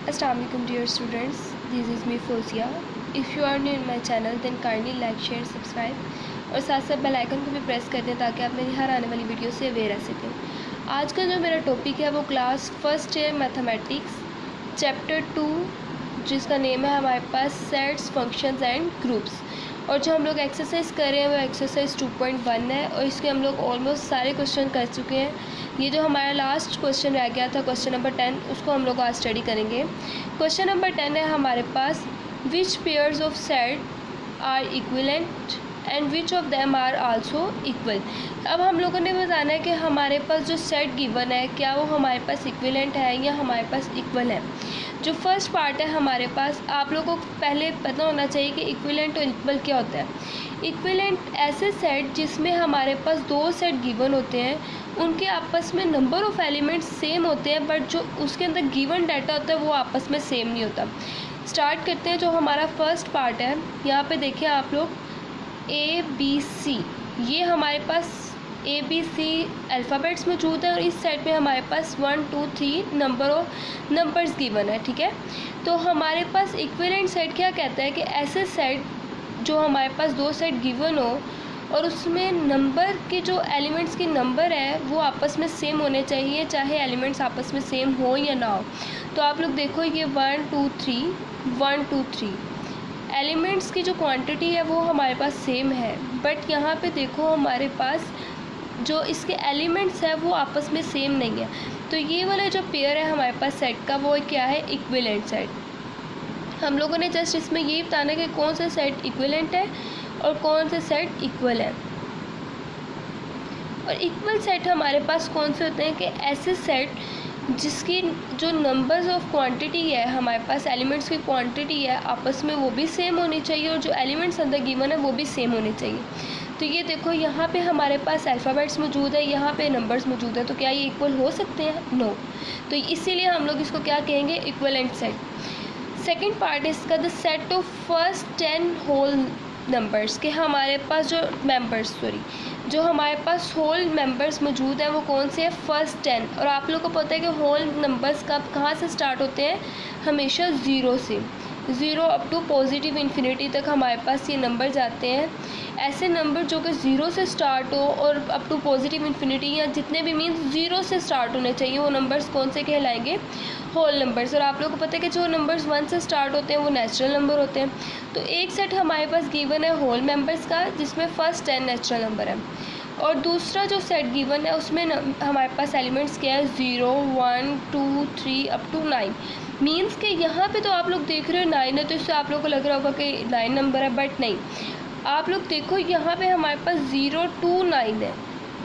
Assalamualaikum dear students, this is me Fozia. If you are new in my channel then kindly like, share, subscribe और साथ साथ bell icon को भी press कर दें ताकि आप मेरी हर आने वाली वीडियो से अवेयर रह सकें। आज का जो मेरा टॉपिक है वो क्लास फर्स्ट है मैथमेटिक्स चैप्टर 2 जिसका नेम है हमारे पास सेट्स फंक्शंस एंड ग्रुप्स। और जो हम लोग एक्सरसाइज कर रहे हैं वो एक्सरसाइज 2.1 है और इसके हम लोग ऑलमोस्ट सारे क्वेश्चन कर चुके हैं। ये जो हमारा लास्ट क्वेश्चन रह गया था क्वेश्चन नंबर 10 उसको हम लोग आज स्टडी करेंगे। क्वेश्चन नंबर 10 है हमारे पास which pairs of set are equivalent and which of them are also equal. अब हम लोगों ने बताना है कि हमारे पास जो सेट गिवन है क्या वो हमारे पास इक्विवेलेंट है या हमारे पास इक्वल है। जो फर्स्ट पार्ट है हमारे पास आप लोगों को पहले पता होना चाहिए कि इक्विवेलेंट और इक्वल क्या होता है। इक्विवेलेंट ऐसे सेट जिसमें हमारे पास दो सेट गिवन होते हैं, उनके आपस में नंबर ऑफ एलिमेंट्स सेम होते हैं बट जो उसके अंदर गिवन डाटा होता है वो आपस में सेम नहीं होता। स्टार्ट करते हैं। जो हमारा फर्स्ट पार्ट है यहाँ पे देखिए आप लोग ABC, ये हमारे पास ABC अल्फ़ाबेट्स मौजूद हैं और इस सेट में हमारे पास 1 2 3 नंबर्स गिवन है। ठीक है, तो हमारे पास इक्विवेलेंट सेट क्या कहता है कि ऐसे सेट जो हमारे पास दो सेट गिवन हो और उसमें नंबर के जो एलिमेंट्स की नंबर है वो आपस में सेम होने चाहिए, चाहे एलिमेंट्स आपस में सेम हो या ना हो। तो आप लोग देखो ये 1 2 3 एलिमेंट्स की जो क्वांटिटी है वो हमारे पास सेम है बट यहाँ पे देखो हमारे पास जो इसके एलिमेंट्स है वो आपस में सेम नहीं है। तो ये वाला जो पेयर है हमारे पास सेट का वो क्या है, इक्विवेलेंट सेट। हम लोगों ने जस्ट इसमें यही बताना कि कौन सा सेट इक्विवेलेंट है और कौन से सेट इक्वल है। और इक्वल सेट हमारे पास कौन से होते हैं कि ऐसे सेट जिसकी जो नंबर्स ऑफ क्वांटिटी है हमारे पास एलिमेंट्स की क्वांटिटी है आपस में वो भी सेम होनी चाहिए और जो एलिमेंट्स अंदर गिवन है वो भी सेम होने चाहिए। तो ये देखो यहाँ पे हमारे पास अल्फ़ाबेट्स मौजूद है, यहाँ पे नंबर्स मौजूद है, तो क्या ये इक्वल हो सकते हैं? नो। तो इसीलिए हम लोग इसको क्या कहेंगे, इक्विवेलेंट सेट। सेकेंड पार्ट इसका the set of first 10 whole numbers के हमारे पास जो हमारे पास होल नंबर्स मौजूद हैं वो कौन से हैं, फर्स्ट 10। और आप लोगों को पता है कि होल नंबर्स कहाँ से स्टार्ट होते हैं, हमेशा ज़ीरो से, zero up to positive infinity तक हमारे पास ये नंबर जाते हैं। ऐसे नंबर जो कि ज़ीरो से स्टार्ट हो और अप टू पॉजिटिव इन्फिनिटी या जितने भी मीन्स ज़ीरो से स्टार्ट होने चाहिए वो नंबर्स कौन से कहलाएंगे, होल नंबर्स। और आप लोगों को पता है कि जो नंबर्स 1 से स्टार्ट होते हैं वो नेचुरल नंबर होते हैं। तो एक सेट हमारे पास गिवन है होल नंबर्स का जिसमें फर्स्ट 10 नेचुरल नंबर है और दूसरा जो सेट गिवन है उसमें हमारे पास एलिमेंट्स क्या है, 0 1 2 3 अप टू 9। मीन्स कि यहाँ पे तो आप लोग देख रहे हो 9 है तो इससे आप लोग को लग रहा होगा कि 9 नंबर है बट नहीं। आप लोग देखो यहाँ पे हमारे पास 0 2 9 है,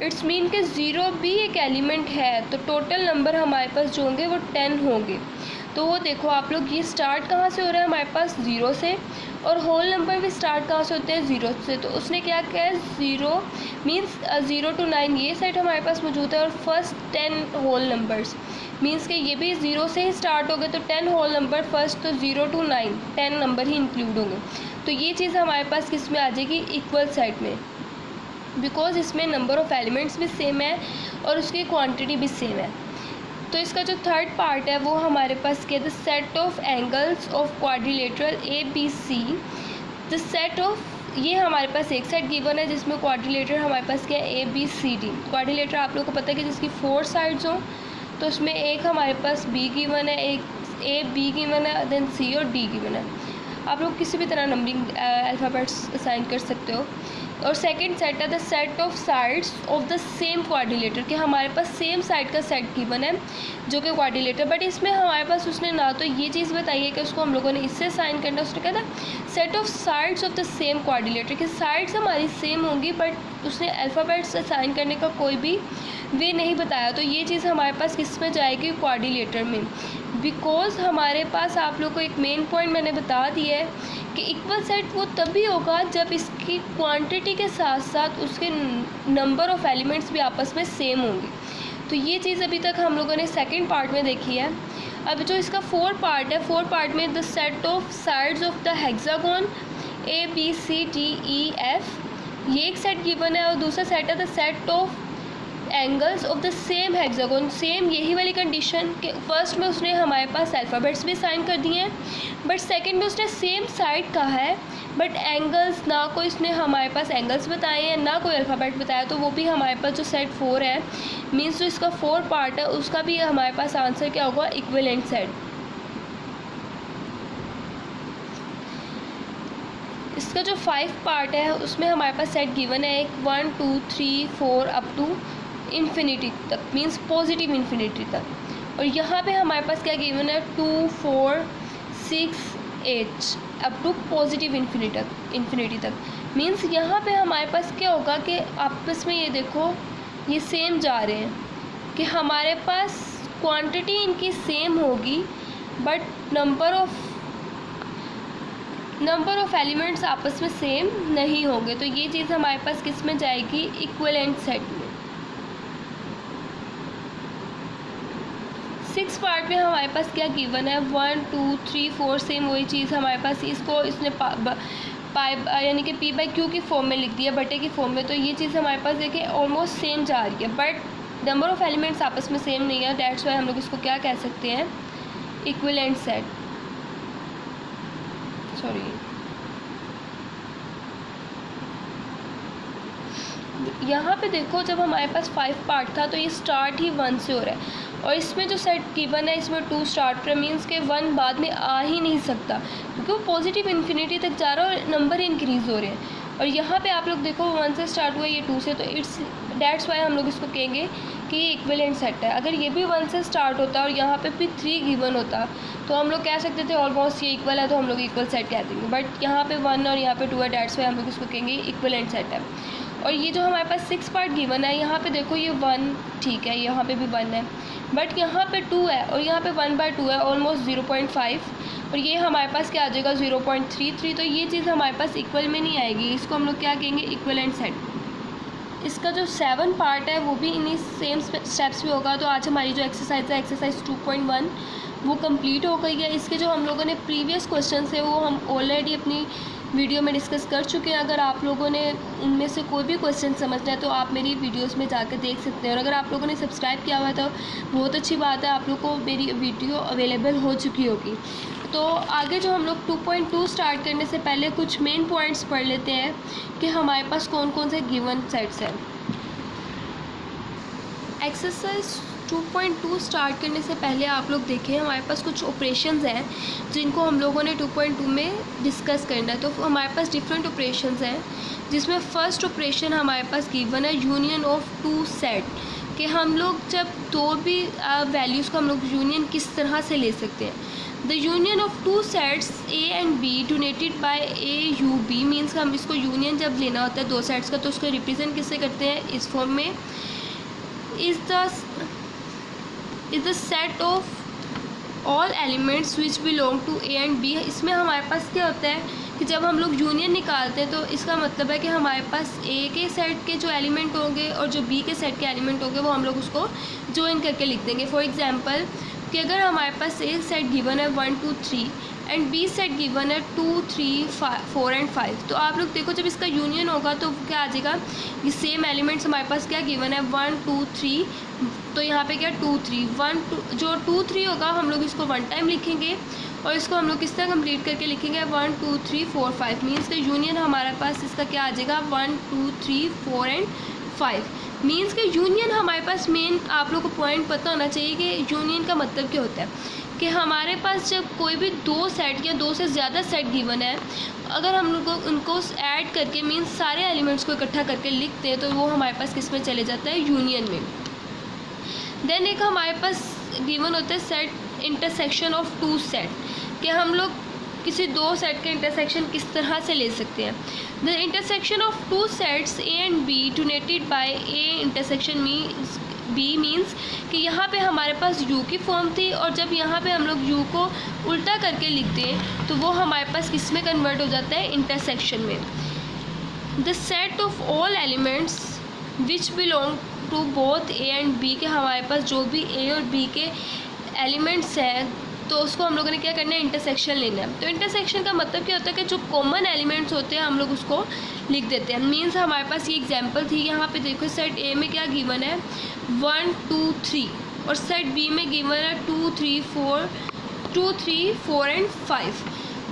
इट्स मीन कि 0 भी एक एलिमेंट है तो टोटल नंबर हमारे पास जो होंगे वो 10 होंगे। तो वो देखो आप लोग ये स्टार्ट कहाँ से हो रहा है हमारे पास 0 से और होल नंबर भी स्टार्ट कहाँ से होते हैं 0 से। तो उसने क्या किया है 0 मीन्स 0 to 9 ये सेट हमारे पास मौजूद है और फर्स्ट 10 होल नंबर्स मीन्स कि ये भी 0 से ही स्टार्ट हो गए तो 10 होल नंबर फर्स्ट, तो 0 to 9 10 नंबर ही इंक्लूड होंगे। तो ये चीज़ हमारे पास किस में आ जाएगी, इक्वल सेट में, बिकॉज इसमें नंबर ऑफ एलिमेंट्स भी सेम है और उसकी क्वांटिटी भी सेम है। तो इसका जो थर्ड पार्ट है वो हमारे पास क्या है, the set of angles of quadrilateral ABC। The set of, ये हमारे पास एक सेट गिवन है जिसमें क्वाड्रिलेटर हमारे पास क्या है, ABCD। क्वाड्रिलेटर आप लोग को पता है कि जिसकी 4 साइड्स हों तो उसमें एक हमारे पास B गिवन है, एक AB गिवन है, देन C और D गिवन है। आप लोग किसी भी तरह नंबरिंग अल्फ़ाबेट्स असाइन कर सकते हो। और सेकंड सेट है the set of sides of the same quadrilateral, कि हमारे पास सेम साइड का सेट गिवन है जो कि क्वाड्रिलेटर, बट इसमें हमारे पास उसने ना तो ये चीज़ बताई है कि उसको हम लोगों ने इससे साइन करना, उसने कहा था set of sides of the same quadrilateral, कि साइड्स हमारी सेम होंगी बट उसने अल्फ़ाबेट्स असाइन करने का कोई भी वे नहीं बताया। तो ये चीज़ हमारे पास किस में जाएगी, क्वाड्रिलेटर में। बिकॉज हमारे पास आप लोग को एक मेन पॉइंट मैंने बता दिया है कि इक्वल सेट वो तभी होगा जब इसकी क्वांटिटी के साथ साथ उसके नंबर ऑफ एलिमेंट्स भी आपस में सेम होंगे। तो ये चीज़ अभी तक हम लोगों ने सेकंड पार्ट में देखी है। अब जो इसका फोर्थ पार्ट है, फोर्थ पार्ट में the set of sides of the hexagon ABCDEF, ये एक सेट गिवन है और दूसरा सेट है the set of angles of the same hexagon, same यही वाली कंडीशन के फर्स्ट में उसने हमारे पास अल्फ़ाबेट्स भी साइन कर दिए हैं, बट सेकंड में उसने सेम साइड कहा है, बट एंगल्स ना कोई उसने हमारे पास एंगल्स बताए हैं ना कोई अल्फ़ाबेट बताया, तो वो भी हमारे पास जो सेट 4 है मीन्स जो इसका 4 पार्ट है उसका भी हमारे पास आंसर क्या होगा, इक्विवेलेंट सेट। इसका जो 5 पार्ट है उसमें हमारे पास सेट गिवन है, एक 1 2 3 4 अप टू इन्फिनिटी तक, मीन्स पॉजिटिव इन्फिनिटी तक। और यहाँ पे हमारे पास क्या गिवन है, 2 4 6 8 अप टू पॉजिटिव इन्फिनिटी तक। मीन्स यहाँ पे हमारे पास क्या होगा कि आपस में ये देखो ये सेम जा रहे हैं, कि हमारे पास क्वांटिटी इनकी सेम होगी बट नंबर ऑफ एलिमेंट्स आपस में सेम नहीं होंगे। तो ये चीज़ हमारे पास किस में जाएगी, इक्विवेलेंट सेट में। 6 पार्ट में हमारे पास क्या गिवन है, 1 2 3 4 सेम वही चीज़ हमारे पास, इसको इसने पाई यानी कि पी बाई क्यू की फॉर्म में लिख दिया, बटे की फॉर्म में। तो ये चीज़ हमारे पास देखिए ऑलमोस्ट सेम जा रही है, बट नंबर ऑफ एलिमेंट्स आपस में सेम नहीं है, दैट्स वाई हम लोग इसको क्या कह सकते हैं, इक्विवेलेंट सेट। सॉरी, यहाँ पे देखो जब हमारे पास 5 पार्ट था तो ये स्टार्ट ही 1 से हो रहा है, और इसमें जो सेट गिवन है इसमें 2 स्टार्ट पर, मीन्स के 1 बाद में आ ही नहीं सकता क्योंकि वो पॉजिटिव इन्फिनिटी तक जा रहा है और नंबर इंक्रीज़ हो रहे हैं। और यहाँ पे आप लोग देखो 1 से स्टार्ट हुआ, ये 2 से, तो दैट्स वाई हम लोग इसको कहेंगे कि ये इक्विवेलेंट सेट है। अगर ये भी 1 से स्टार्ट होता और यहाँ पे भी 3 गिवन होता तो हम लोग कह सकते थे ऑलमोस्ट ये इक्वल है, तो हम लोग इक्वल सेट कह देंगे, बट यहाँ पे 1 और यहाँ पे 2 है, दैट्स वाई हम लोग इसको कहेंगे इक्विवेलेंट सेट है। और ये जो हमारे पास 6 पार्ट गिवन है, यहाँ पे देखो ये 1 ठीक है, यहाँ पे भी 1 है, बट यहाँ पे 2 है और यहाँ पे 1/2 है, ऑलमोस्ट 0.5, और ये हमारे पास क्या आ जाएगा 0.33। तो ये चीज़ हमारे पास इक्वल में नहीं आएगी, इसको हम लोग क्या कहेंगे, इक्विवेलेंट सेट। इसका जो 7 पार्ट है वो भी इन्हीं सेम स्टेप्स में होगा। तो आज हमारी जो एक्सरसाइज है, एक्सरसाइज 2.1, वो कंप्लीट हो गई है। इसके जो हम लोगों ने प्रीवियस क्वेश्चन है वो हम ऑलरेडी अपनी वीडियो में डिस्कस कर चुके हैं। अगर आप लोगों ने उनमें से कोई भी क्वेश्चन समझना है तो आप मेरी वीडियोस में जाकर देख सकते हैं, और अगर आप लोगों ने सब्सक्राइब किया हुआ है तो बहुत अच्छी बात है, आप लोग को मेरी वीडियो अवेलेबल हो चुकी होगी। तो आगे जो हम लोग 2.2 स्टार्ट करने से पहले कुछ मेन पॉइंट्स पढ़ लेते हैं कि हमारे पास कौन कौन से गिवन सेट्स हैं। एक्सरसाइज 2.2 स्टार्ट करने से पहले आप लोग देखें हमारे पास कुछ ऑपरेशंस हैं जिनको हम लोगों ने 2.2 में डिस्कस करना है। तो हमारे पास डिफरेंट ऑपरेशंस हैं, जिसमें फर्स्ट ऑपरेशन हमारे पास गिवन है यूनियन ऑफ 2 सेट, कि हम लोग जब दो भी वैल्यूज़ को हम लोग यूनियन किस तरह से ले सकते हैं। The union of 2 sets A and B donated by A U B, means हम इसको यूनियन जब लेना होता है 2 सेट्स का तो उसको रिप्रेजेंट किससे करते हैं, इस फॉर्म में, is the set of all elements which belong to A and B. इसमें हमारे पास क्या होता है कि जब हम लोग यूनियन निकालते हैं तो इसका मतलब है कि हमारे पास ए के सेट के जो एलिमेंट होंगे और जो बी के सेट के एलिमेंट होंगे वो हम लोग उसको ज्वाइन करके लिख देंगे। फॉर एग्जांपल कि अगर हमारे पास ए सेट गिवन है 1 2 3 एंड बी सेट गिवन है 2 3 4 एंड 5, तो आप लोग देखो जब इसका यूनियन होगा तो क्या आ जाएगा, ये सेम एलिमेंट्स हमारे पास क्या गिवन है 1 2 3, तो यहाँ पे क्या 2 3 1 2, जो 2 3 होगा हम लोग इसको 1 टाइम लिखेंगे और इसको हम लोग किस तरह कंप्लीट करके लिखेंगे 1 2 3 4 5, मीन्स का यूनियन हमारे पास इसका क्या आ जाएगा 1 2 3 4 एंड 5। मीन्स के यूनियन हमारे पास मेन आप लोग को पॉइंट पता होना चाहिए कि यूनियन का मतलब क्या होता है, कि हमारे पास जब कोई भी 2 सेट या 2 से ज़्यादा सेट गिवन है, अगर हम लोग उनको ऐड करके मीन्स सारे एलिमेंट्स को इकट्ठा करके लिखते हैं तो वो हमारे पास किस में चले जाता है, यूनियन में। देन एक हमारे पास गिवन होता है सेट इंटरसेक्शन ऑफ 2 सेट, कि हम लोग किसी 2 सेट का इंटरसेक्शन किस तरह से ले सकते हैं। The intersection of 2 sets A and B donated by A intersection B, means कि यहाँ पे हमारे पास u की फॉर्म थी और जब यहाँ पे हम लोग u को उल्टा करके लिखते हैं तो वो हमारे पास किस में कन्वर्ट हो जाता है, इंटरसेक्शन में। The set of all elements which belong to both A and B, के हमारे पास जो भी ए और बी के एलिमेंट्स हैं तो उसको हम लोगों ने क्या करना है, इंटरसेक्शन लेना है। तो इंटरसेक्शन का मतलब क्या होता है कि जो कॉमन एलिमेंट्स होते हैं हम लोग उसको लिख देते हैं। मीन्स हमारे पास ये एग्जांपल थी, यहाँ पे देखो सेट ए में क्या गिवन है 1 2 3 और सेट बी में गिवन है 2 3 4 एंड 5।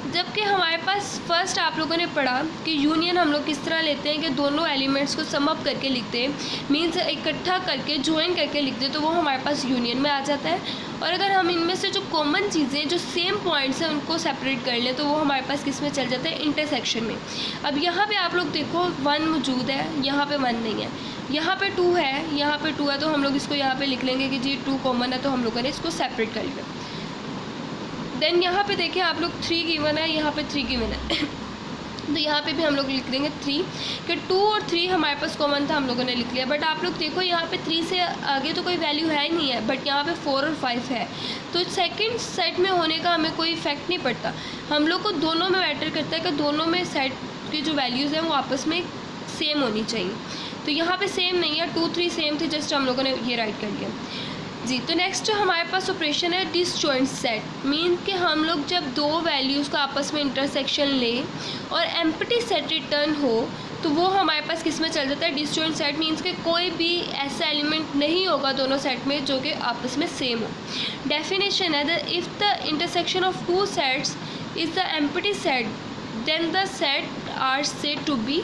जबकि हमारे पास फर्स्ट आप लोगों ने पढ़ा कि यूनियन हम लोग किस तरह लेते हैं कि दोनों एलिमेंट्स को सम अप करके लिखते हैं, मीन्स इकट्ठा करके ज्वाइन करके लिखते हैं, तो वो हमारे पास यूनियन में आ जाता है। और अगर हम इनमें से जो कॉमन चीज़ें जो सेम पॉइंट्स हैं उनको सेपरेट कर लें तो वो हमारे पास किस में चल जाता है, इंटरसेक्शन में। अब यहाँ पे आप लोग देखो 1 मौजूद है, यहाँ पे 1 नहीं है, यहाँ पे 2 है, यहाँ पे 2 है, तो हम लोग इसको यहाँ पे लिख लेंगे कि जी 2 कॉमन है, तो हम लोगों ने इसको सेपरेट कर लिया। देन यहाँ पे देखिए आप लोग 3 गिवन है, यहाँ पे 3 गिवन है तो यहाँ पे भी हम लोग लिख देंगे 3 कि 2 और 3 हमारे पास कॉमन था, हम लोगों ने लिख लिया। बट आप लोग देखो यहाँ पे 3 से आगे तो कोई वैल्यू है ही नहीं है, बट यहाँ पे 4 और 5 है, तो सेकंड सेट में होने का हमें कोई इफेक्ट नहीं पड़ता। हम लोग को दोनों में मैटर करता है कि दोनों में सेट की जो वैल्यूज़ हैं वो आपस में सेम होनी चाहिए। तो यहाँ पे सेम नहीं है, 2 3 सेम थे, जस्ट हम लोगों ने ये राइट कर लिया जी। तो नेक्स्ट जो हमारे पास ऑपरेशन है डिसजॉइंट सेट, मीन कि हम लोग जब दो वैल्यूज़ का आपस में इंटरसेक्शन लें और एम्प्टी सेट रिटर्न हो तो वो हमारे पास किस में चल जाता है, डिसजॉइंट सेट। मीन्स कि कोई भी ऐसा एलिमेंट नहीं होगा दोनों सेट में जो कि आपस में सेम हो। डेफिनेशन है the if the intersection of 2 sets is the empty set then the sets are said to be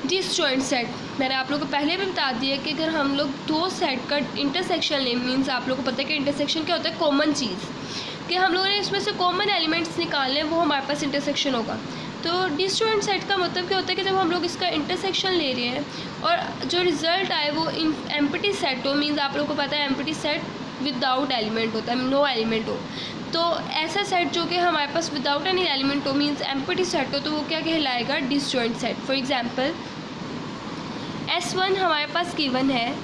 disjoint set. मैंने आप लोगों को पहले भी बता दिया कि अगर हम लोग 2 सेट का इंटरसेक्शन लें, मीन्स आप लोगों को पता है कि इंटरसेक्शन क्या होता है, कॉमन चीज़, कि हम लोगों ने इसमें से कॉमन एलिमेंट्स निकालने वो हमारे पास इंटरसेक्शन होगा। तो डिसजॉइंट सेट का मतलब क्या होता है कि जब हम लोग इसका इंटरसेक्शन ले रहे हैं और जो रिज़ल्ट आए वो एम्प्टी सेट हो, मीन्स आप लोगों को पता है एम्प्टी सेट विदाउट एलिमेंट होता है, नो एलिमेंट हो। तो ऐसा सेट जो कि हमारे पास विदाउट एनी एलिमेंट हो, मीन्स एम्प्टी सेट हो, तो वो क्या कहलाएगा, disjoint set. For example S1 हमारे पास गिवन है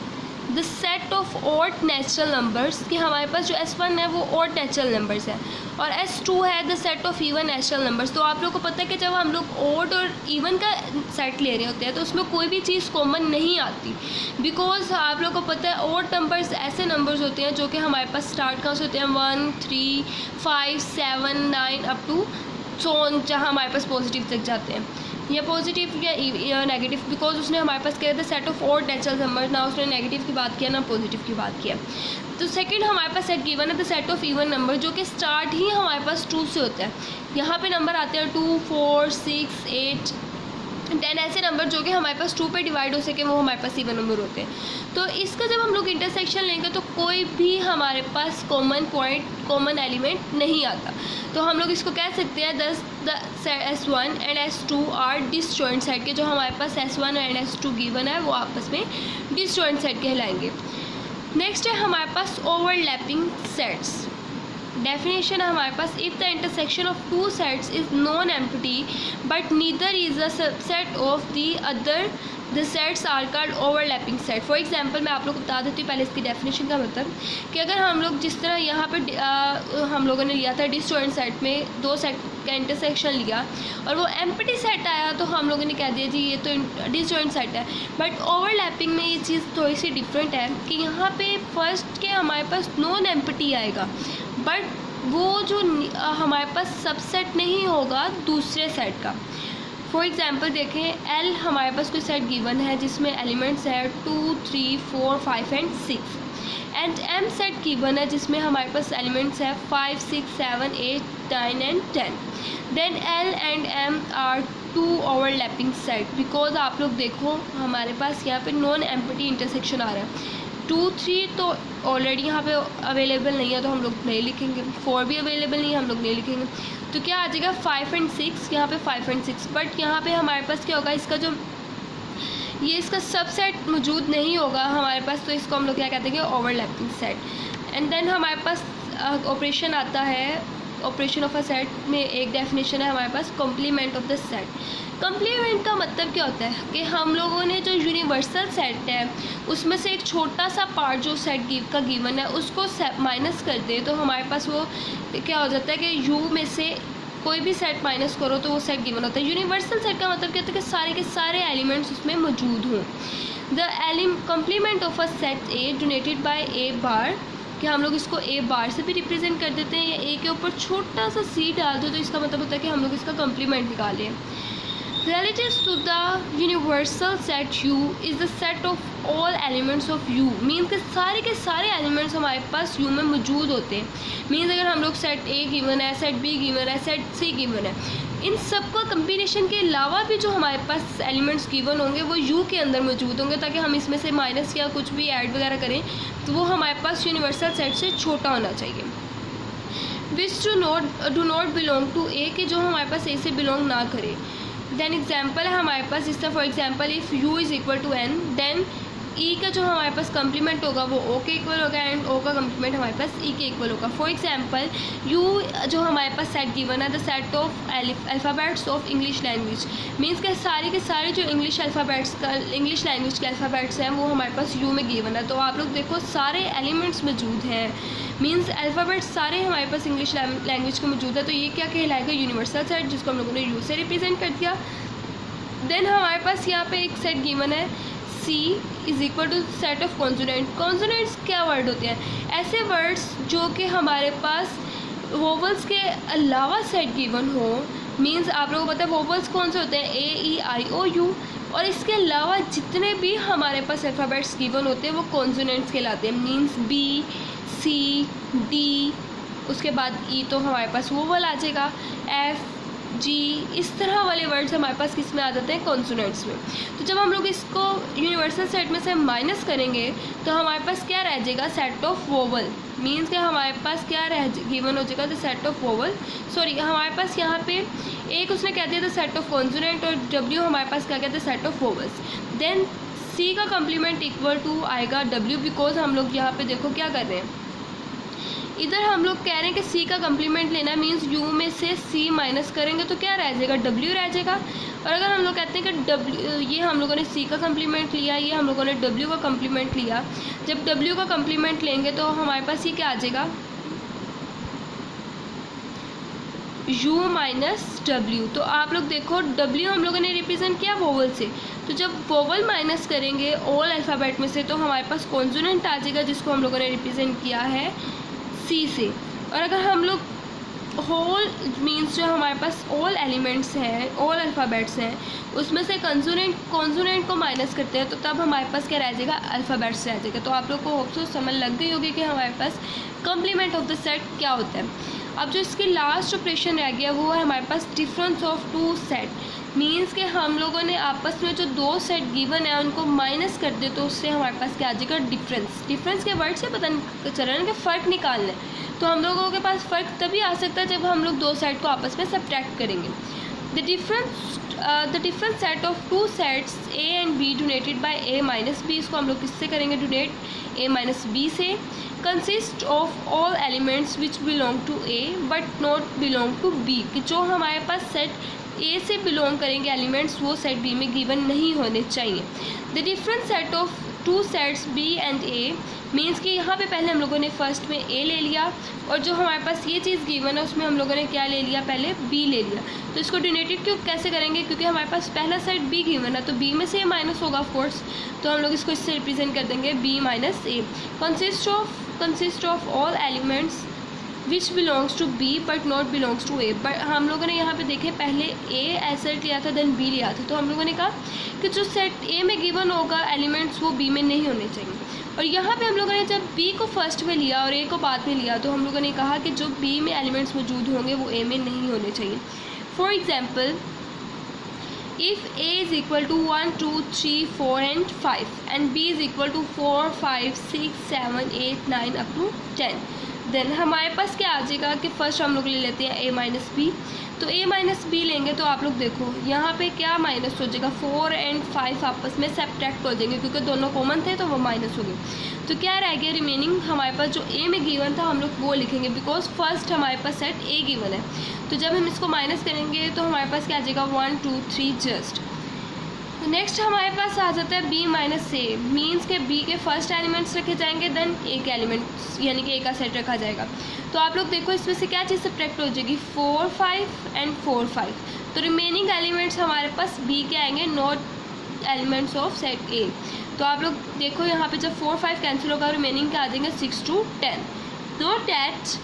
the set of odd natural numbers, कि हमारे पास जो S1 है वो ऑड नेचुरल नंबर्स है, और S2 है the set of even natural numbers. तो आप लोग को पता है कि जब हम लोग ऑड और इवन का सेट ले रहे होते हैं तो उसमें कोई भी चीज़ कॉमन नहीं आती, बिकॉज आप लोग को पता है ऑड नंबर्स ऐसे नंबर्स होते हैं जो कि हमारे पास स्टार्ट कहाँ से होते हैं, 1 3 5 7 9 अप टू सो ऑन, जहाँ हमारे पास पॉजिटिव तक जाते हैं, या पॉजिटिव या नेगेटिव, बिकॉज उसने हमारे पास क्या था set of odd natural number, ना उसने नेगेटिव की बात किया ना पॉजिटिव की बात किया। तो सेकंड हमारे पास सेट गिवन है the set of even number, जो कि स्टार्ट ही हमारे पास 2 से होता है। यहाँ पे नंबर आते हैं 2 4 6 8 10 ऐसे नंबर जो कि हमारे पास 2 पे डिवाइड हो सके, वो हमारे पास इवन नंबर होते हैं। तो इसका जब हम लोग इंटरसेक्शन लेंगे तो कोई भी हमारे पास कॉमन पॉइंट, कॉमन एलिमेंट नहीं आता। तो हम लोग इसको कह सकते हैं the S1 and S2 are disjoint set, के जो हमारे पास S1 एंड S2 गिवन है वो आपस में डिसजॉइंट सेट कहलाएंगे। नेक्स्ट है हमारे पास ओवरलैपिंग सेट्स। डेफिनेशन है हमारे पास if the intersection of 2 sets is non empty but neither is a subset of the other the sets are called overlapping set. For example मैं आप लोग को बता देती हूँ पहले इसकी डेफिनेशन का मतलब, कि अगर हम लोग जिस तरह यहाँ पे हम लोगों ने लिया था डिसजॉइंट सेट में 2 सेट का इंटरसेक्शन लिया और वो एम्प्टी सेट आया तो हम लोगों ने कह दिया जी ये तो डिसजॉइंट सेट है। बट ओवरलैपिंग में ये चीज़ थोड़ी सी डिफरेंट है कि यहाँ पे फर्स्ट के हमारे पास नॉन एम्प्टी आएगा, बट वो जो हमारे पास सबसेट नहीं होगा दूसरे सेट का। फॉर एग्जाम्पल देखें L हमारे पास कोई सेट गिवन है जिसमें एलिमेंट्स है 2 3 4 5 and 6, and M set given है जिसमें हमारे पास एलिमेंट्स है 5 6 7 8 9 and 10। Then L and M are 2 overlapping set, because आप लोग देखो हमारे पास यहाँ पे नॉन एम्प्टी इंटरसेक्शन आ रहा है। 2 3 तो ऑलरेडी यहाँ पे अवेलेबल नहीं है तो हम लोग नहीं लिखेंगे, 4 भी अवेलेबल नहीं है हम लोग नहीं लिखेंगे, तो क्या आ जाएगा 5 एंड 6, यहाँ पे 5 एंड 6। बट यहाँ पे हमारे पास क्या होगा, इसका जो ये इसका सबसेट मौजूद नहीं होगा हमारे पास, तो इसको हम लोग क्या कहते हैं ओवरलैपिंग सेट। एंड देन हमारे पास ऑपरेशन आता है, ऑपरेशन ऑफ अ सेट में एक डेफिनेशन है हमारे पास complement of the set. Complement का मतलब क्या होता है कि हम लोगों ने जो यूनिवर्सल सेट है उसमें से एक छोटा सा पार्ट जो सेट का गिवन है उसको माइनस कर दे तो हमारे पास वो क्या हो जाता है कि यू में से कोई भी सेट माइनस करो तो वो सेट गिवन होता है। यूनिवर्सल सेट का मतलब क्या होता है कि सारे के सारे एलिमेंट्स उसमें मौजूद हों। The complement of a set A donated by A bar कि हम लोग इसको ए बार से भी रिप्रेजेंट कर देते हैं, या ए के ऊपर छोटा सा सी डाल दो तो इसका मतलब होता है कि हम लोग इसका कम्प्लीमेंट निकालें। Relatives to the universal set U is the set of all elements of U, means के सारे एलिमेंट्स हमारे पास U में मौजूद होते हैं। मीन्स अगर हम लोग सेट A गिवन है, सेट B गिवन है, सेट C गिवन है, इन सब का कम्बिनेशन के अलावा भी जो हमारे पास एलिमेंट्स गिवन होंगे वो U के अंदर मौजूद होंगे, ताकि हम इसमें से माइनस या कुछ भी ऐड वगैरह करें तो वो हमारे पास यूनिवर्सल सेट से छोटा होना चाहिए। Which do not belong to A, के जो हमारे पास A से बिलोंग ना करे। देन एग्जाम्पल है हमारे पास, जिससे for example if U is equal to N, then E का जो हमारे पास कम्प्लीमेंट होगा वो O के इक्वल होगा, एंड O का कम्प्लीमेंट हमारे पास E के इक्वल होगा। फॉर एग्जाम्पल U जो हमारे पास सेट गिवन है, the set of alphabets of English language, means के सारे जो इंग्लिश लैंग्वेज के अल्फ़ाबेट्स हैं वो हमारे पास U में गिवन है। तो आप लोग देखो सारे एलिमेंट्स मौजूद हैं, मीन्स अल्फ़ाबेट्स सारे हमारे पास इंग्लिश लैंग्वेज के मौजूद है। तो ये क्या कहलाएगा? यूनिवर्सल सेट, जिसको हम लोगों ने U से रिप्रेजेंट कर दिया। देन हमारे पास यहाँ पे एक सेट गिवन है C is equal to set of consonant. Consonants क्या वर्ड होते हैं? ऐसे वर्ड्स जो कि हमारे पास वोवल्स के अलावा सेट गिवन हो। मीन्स आप लोगों को पता है वोवल्स कौन से होते हैं? A, E, I, O, U, और इसके अलावा जितने भी हमारे पास अल्फ़ाबेट्स गिवन होते हैं वो कॉन्सोनेंट्स कहलाते हैं। मीन्स B, C, D, उसके बाद E तो हमारे पास वोवल आ जाएगा, F, G, इस तरह वाले वर्ड्स हमारे पास किस में आ जाते हैं? कॉन्सोनेंट्स में। तो जब हम लोग इसको यूनिवर्सल सेट में से माइनस करेंगे तो हमारे पास क्या रह जाएगा? Set of vowel. मीन्स कि हमारे पास क्या गिवन हो जाएगा? The set of vowel. Sorry, हमारे पास यहाँ पे एक उसने कह दिया था सेट ऑफ कॉन्सोनेंट, और W हमारे पास क्या कहते हैं? Set of vowels. Then C का कम्प्लीमेंट इक्वल टू आएगा W, बिकॉज हम लोग यहाँ पे देखो क्या कर रहे हैं, इधर हम लोग कह रहे हैं कि C का कम्प्लीमेंट लेना, मीन्स U में से C माइनस करेंगे तो क्या रह जाएगा? W रह जाएगा। और अगर हम लोग कहते हैं कि W, ये हम लोगों ने C का कम्प्लीमेंट लिया, ये हम लोगों ने W का कम्प्लीमेंट लिया, जब W का कम्प्लीमेंट लेंगे तो हमारे पास ये क्या आ जाएगा? U minus W। तो आप लोग देखो W हम लोगों ने रिप्रेजेंट किया वोवल से, तो जब वोवल माइनस करेंगे ऑल अल्फ़ाबेट में से तो हमारे पास कॉन्सोनेंट आ जाएगा, जिसको हम लोगों ने रिप्रेजेंट किया है C से। और अगर हम लोग होल मीन्स जो हमारे पास ऑल एलिमेंट्स हैं, ऑल अल्फ़ाबेट्स हैं, उसमें से कॉन्सोनेंट को माइनस करते हैं तो तब हमारे पास क्या रह जाएगा? अल्फ़ाबेट्स रह जाएगा। तो आप लोग को होप सो समझ लग गई होगी कि हमारे पास कम्प्लीमेंट ऑफ द सेट क्या होता है। अब जो इसकी लास्ट ऑपरेशन रह गया वो है हमारे पास difference of two set. Means के हम लोगों ने आपस में जो दो सेट गिवन है उनको माइनस कर दे तो उससे हमारे पास क्या आ जाएगा? डिफरेंस के वर्ड से पता चल रहा है कि फ़र्क निकालना है। तो हम लोगों के पास फ़र्क तभी आ सकता है जब हम लोग दो सेट को आपस में सब्ट्रैक्ट करेंगे। The different set of two sets A and B donated by A minus B, इसको हम लोग किससे करेंगे? डोनेट A माइनस B से। Consist of all elements which belong to A but not belong to B, कि जो हमारे पास सेट A से बिलोंग करेंगे एलिमेंट्स वो सेट B में गिवन नहीं होने चाहिए। The different set of two sets B and A, means कि यहाँ पे पहले हम लोगों ने फर्स्ट में A ले लिया और जो हमारे पास ये चीज़ गिवन है उसमें हम लोगों ने क्या ले लिया? पहले B ले लिया। तो इसको डिनोटेड क्यों कैसे करेंगे? क्योंकि हमारे पास पहला सेट B गिवन है तो B में से A माइनस होगा ऑफ कोर्स, तो हम लोग इसको इससे रिप्रेजेंट कर देंगे B minus A। Consist of all elements which belongs to B but not belongs to A। But हम लोगों ने यहाँ पे देखे पहले A सेट लिया था देन B लिया था, तो हम लोगों ने कहा कि जो सेट A में गिवन होगा एलिमेंट्स वो B में नहीं होने चाहिए। और यहाँ पे हम लोगों ने जब B को फर्स्ट में लिया और A को बाद में लिया तो हम लोगों ने कहा कि जो B में एलिमेंट्स मौजूद होंगे वो A में नहीं होने चाहिए। For example, if A is equal to 1, 2, 3, 4 and 5 and B is equal to 4, 5, 6, 7, 8, 9 up to 10, then हमारे पास क्या आ जाएगा कि फ़र्स्ट हम लोग ले लेते हैं A माइनस B। तो A माइनस B लेंगे तो आप लोग देखो यहाँ पे क्या माइनस हो जाएगा? 4 एंड 5 आपस में सब्ट्रैक्ट हो जाएंगे क्योंकि दोनों कॉमन थे तो वो माइनस हो गए। तो क्या रह गया रिमेनिंग? हमारे पास जो A में गिवन था हम लोग वो लिखेंगे बिकॉज फर्स्ट हमारे पास सेट A गिवन है। तो जब हम इसको माइनस करेंगे तो हमारे पास क्या आ जाएगा? 1, 2, 3 जस्ट। नेक्स्ट हमारे पास आ जाता है B माइनस A, मीन्स के B के फर्स्ट एलिमेंट्स रखे जाएंगे देन A के एलिमेंट्स यानी कि A का सेट रखा जाएगा। तो आप लोग देखो इसमें से क्या चीज़ सब्ट्रैक्ट हो जाएगी? 4, 5 एंड 4, 5। तो रिमेनिंग एलिमेंट्स हमारे पास B के आएंगे, नॉट एलिमेंट्स ऑफ सेट ए। तो आप लोग देखो यहाँ पे जब 4 5 कैंसिल होगा रिमेनिंग क्या आ जाएंगे 6 to 10। Note that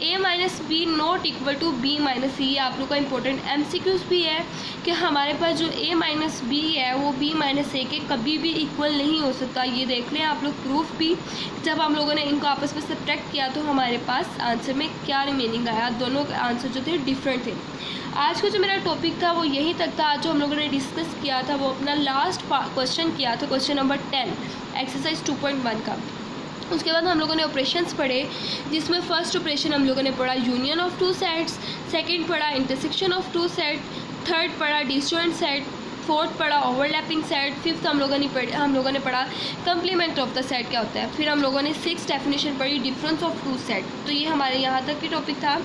a minus B not equal to b minus C. आप लोग का इंपॉर्टेंट MCQs भी है कि हमारे पास जो a माइनस बी है वो b माइनस ए के कभी भी इक्वल नहीं हो सकता। ये देख लें आप लोग प्रूफ भी, जब हम लोगों ने इनको आपस में सब्ट्रैक्ट किया तो हमारे पास आंसर में क्या रिमेनिंग आया, दोनों के आंसर जो थे डिफरेंट थे। आज का जो मेरा टॉपिक था वो यहीं तक था। आज जो हम लोगों ने डिस्कस किया था वो अपना लास्ट क्वेश्चन किया था, क्वेश्चन नंबर 10 एक्सरसाइज 2.1 का। उसके बाद हम लोगों ने ऑपरेशंस पढ़े, जिसमें फर्स्ट ऑपरेशन हम लोगों ने पढ़ा union of two sets, second पढ़ा intersection of two set, third पढ़ा डिसजॉइंट सेट, फोर्थ पढ़ा ओवरलैपिंग सेट, फिफ्थ हम लोगों ने पढ़ा कंप्लीमेंट ऑफ द सेट क्या होता है। फिर हम लोगों ने 6 डेफिनेशन पढ़ी डिफरेंस ऑफ टू सेट। तो ये हमारे यहाँ तक की टॉपिक था।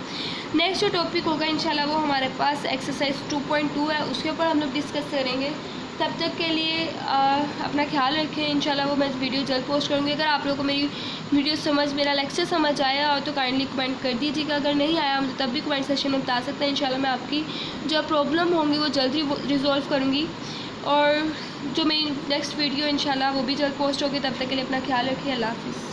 नेक्स्ट जो टॉपिक होगा इंशाल्लाह वो हमारे पास एक्सरसाइज 2.2 है, उसके ऊपर हम लोग डिस्कस करेंगे। तब तक के लिए अपना ख्याल रखें। इंशाल्लाह वो मैं वीडियो जल्द पोस्ट करूँगी। अगर आप लोगों को मेरी वीडियो मेरा लेक्चर समझ आया हो तो काइंडली कमेंट कर दीजिएगा। अगर नहीं आया हम तब भी कमेंट सेक्शन में बता सकते हैं। इंशाल्लाह मैं आपकी जो प्रॉब्लम होंगी वो जल्दी रिजॉल्व करूँगी, और जो मेरी नेक्स्ट वीडियो इंशाल्लाह वो भी जल्द पोस्ट होगी। तब तक के लिए अपना ख्याल रखिए। अल्लाह हाफ़िज़।